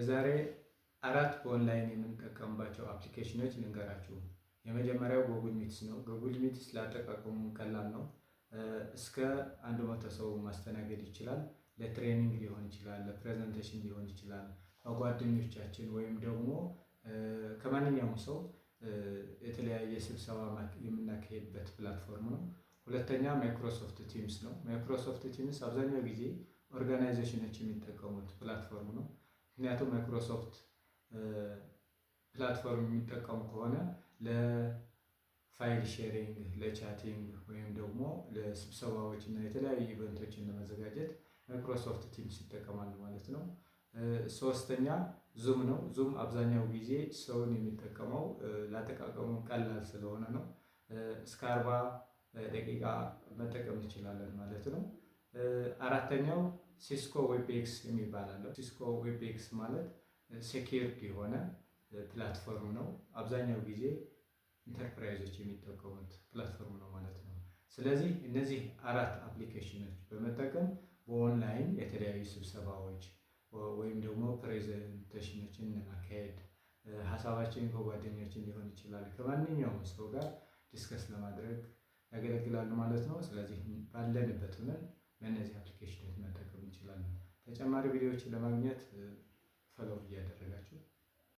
ዛሬ አራት በኦንላይን የምንጠቀምባቸው አፕሊኬሽኖች ልንገራችሁ። የመጀመሪያው ጉግል ሚትስ ነው። ጉግል ሚትስ ለአጠቃቀሙ ቀላል ነው። እስከ 100 ሰው ማስተናገድ ይችላል። ለትሬኒንግ ሊሆን ይችላል፣ ለፕሬዘንቴሽን ሊሆን ይችላል፣ ከጓደኞቻችን ወይም ደግሞ ከማንኛውም ሰው የተለያየ ስብሰባ የምናካሄድበት ፕላትፎርም ነው። ሁለተኛ ማይክሮሶፍት ቲምስ ነው። ማይክሮሶፍት ቲምስ አብዛኛው ጊዜ ኦርጋናይዜሽኖች የሚጠቀሙት ፕላትፎርም ነው። ምክንያቱም ማይክሮሶፍት ፕላትፎርም የሚጠቀሙ ከሆነ ለፋይል ሼሪንግ፣ ለቻቲንግ ወይም ደግሞ ለስብሰባዎች እና የተለያዩ ኢቨንቶችን ለመዘጋጀት ማይክሮሶፍት ቲምስ ይጠቀማሉ ማለት ነው። ሶስተኛ ዙም ነው። ዙም አብዛኛው ጊዜ ሰውን የሚጠቀመው ለአጠቃቀሙ ቀላል ስለሆነ ነው። እስከ 40 ደቂቃ መጠቀም እንችላለን ማለት ነው። አራተኛው ሲስኮ ዌብኤክስ የሚባል አለ። ሲስኮ ዌብኤክስ ማለት ሴኪርድ የሆነ ፕላትፎርም ነው። አብዛኛው ጊዜ ኢንተርፕራይዞች የሚጠቀሙት ፕላትፎርም ነው ማለት ነው። ስለዚህ እነዚህ አራት አፕሊኬሽኖች በመጠቀም በኦንላይን የተለያዩ ስብሰባዎች ወይም ደግሞ ፕሬዘንቴሽኖችን ለማካሄድ ሀሳባችንን ከጓደኛችን ሊሆን ይችላል ከማንኛውም ሰው ጋር ዲስከስ ለማድረግ ያገለግላሉ ማለት ነው። ስለዚህ ባለንበት ሆነን በእነዚህ አፕሊኬሽኖች መጠቀም እንችላለን። ተጨማሪ ቪዲዮዎችን ለማግኘት ፎሎው እያደረጋችሁ